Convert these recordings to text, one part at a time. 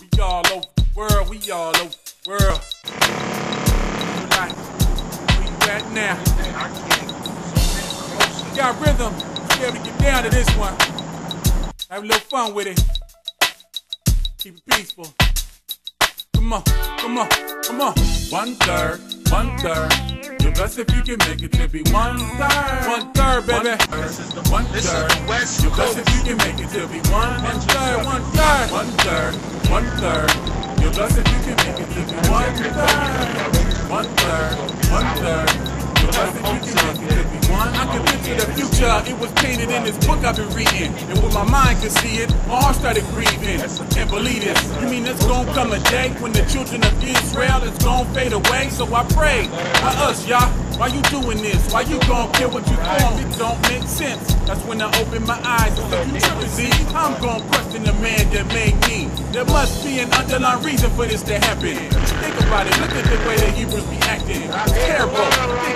We all over the world, we all over the world. Like, where you at now? Got rhythm, be able to get down to this one. Have a little fun with it. Keep it peaceful. Come on, come on, come on. 1/3, 1/3. You're blessed if you can make it to be 1/3. 1/3, baby. 1/3. You're blessed if you can make it to be 1/3. 1/3. 1/3. 1/3. You're blessed if you can make it to be 1/3. 1/3. 1/3. You're blessed if you can make it to be 1/3. I can picture the future. It was painted in this book I've been reading, and when my mind could see it, my heart started grieving. Can't believe this. You mean there's gonna come a day when the children of Israel is gonna fade away? So I pray, why us, y'all? Why you doing this? Why you gonna kill what you own? It don't make sense. That's when I open my eyes to the future. See, I'm gonna question the man that made me. There must be an underlying reason for this to happen. Think about it. Look at the way the Hebrews be acting. It's terrible.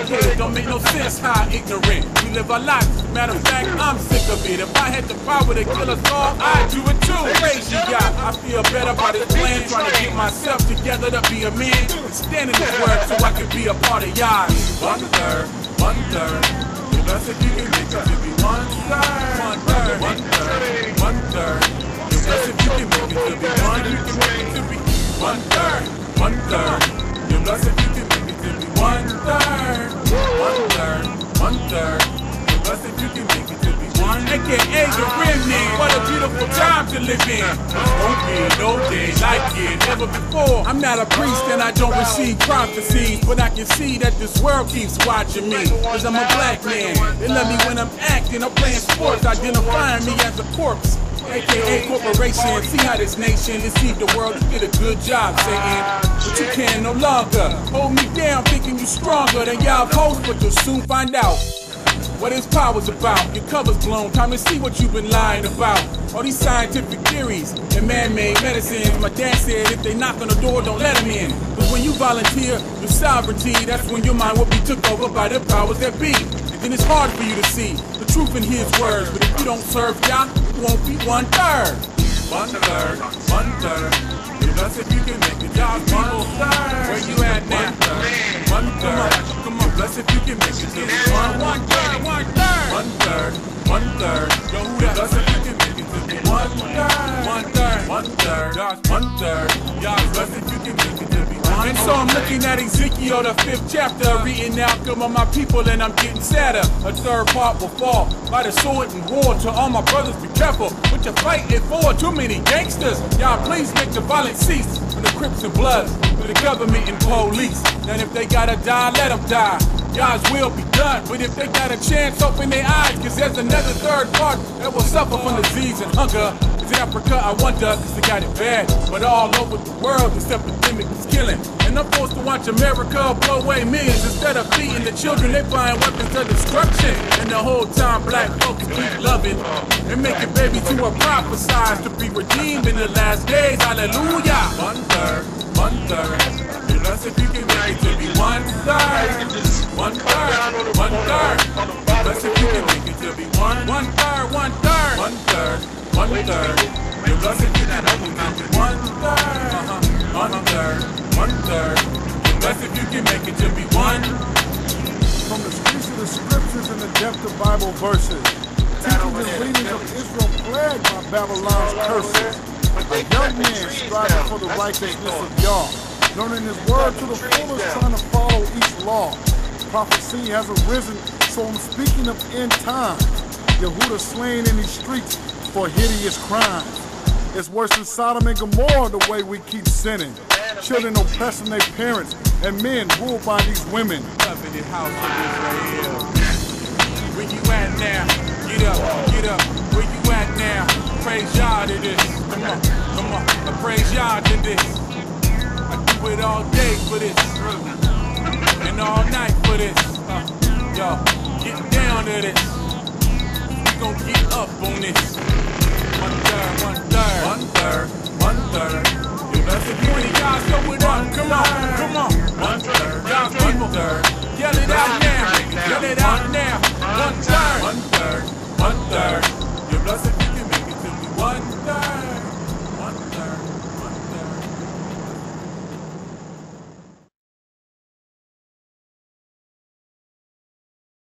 It don't make no sense how ignorant we live our lives. Matter of fact, I'm sick of it. If I had the power to kill us all, I'd do it too. Crazy guy. I feel better about this plan. Trying to get myself together to be a man. Stand in this word so I can be a part of y'all. 1/3, 1/3. You're blessed if you can make it to be 1/3. 1/3, 1/3, 1/3. You're blessed if you can make it to be 1/3. You can make it to be 1/3, 1/3. You're blessed if you can make it to be 1/3. 1/3, 1/3. You're blessed if you can make it to be 1/3. AKA the remnant. What a beautiful time to live in. Won't be no day like it ever before. I'm not a priest and I don't receive prophecies, but I can see that this world keeps watching me. Cause I'm a black man. They love me when I'm acting or playing sports, identifying me as a corpse. AKA corporation. See how this nation deceived the world. You did a good job, Satan, but you can no longer hold me down thinking you stronger than y'all post, but you'll soon find out what his power's about. Your cover's blown, time to see what you've been lying about. All these scientific theories and man-made medicines. My dad said if they knock on the door, don't let them in. But when you volunteer your sovereignty, that's when your mind will be took over by the powers that be. And then it's hard for you to see the truth in his words. But if you don't serve Yah, it won't be 1/3. 1/3, 1/3. You're blessed if you can make it. Y'all people, where you at now? 1/3. Come on, blessed if you can make it to 1/3. 1/3. 1/3. 1/3. Yo, who that? Blessed if you can make it to 1/3. 1/3. 1/3. Y'all 1/3. Y'all blessed if you can make it to be 1/3. And so I'm looking at Ezekiel, the 5th chapter, reading the outcome of my people, and I'm getting sadder. A third part will fall by the sword and war. To all my brothers, be careful what you're fighting for. Too many gangsters. Y'all please make the violence cease. For the Crips and Bloods, for the government and police. And if they gotta die, let them die. Y'all's will be done. But if they got a chance, open their eyes, cause there's another third part that will suffer from disease and hunger. Cause in Africa, I wonder, cause they got it bad. But all over the world, this epidemic is killing. And I'm forced to watch America blow away millions. Instead of feeding the children, they buying weapons of destruction. And the whole time, black folks keep loving and making babies who are prophesied to be redeemed in the last days. Hallelujah. 1/3, 1/3. You're blessed if you can make it to be 1/3. 1/3, 1/3. You're blessed if you can make it to be 1/3, 1/3. 1/3, 1/3. You're blessed if you can make it to be 1/3. 1/3, 1/3. You're blessed if you can make it to be 1. From the streets of the scriptures and the depth of Bible verses, teaching the leaders of Israel plagued by Babylon's curses. A young man striving for the righteousness of Yah, learning his word to the fullest, trying to follow each law. Prophecy has arisen, so I'm speaking of end times. Yehuda slain in these streets for hideous crimes. It's worse than Sodom and Gomorrah the way we keep sinning. Children oppressing their parents, and men ruled by these women. Covenant house of Israel. Where you at now? Get up, get up. Where you at now? Praise Yah to this. Come on, come on. I praise Yah to this. I do it all day for this. And all night for this. Yo, get down to this. We gon' get up on this.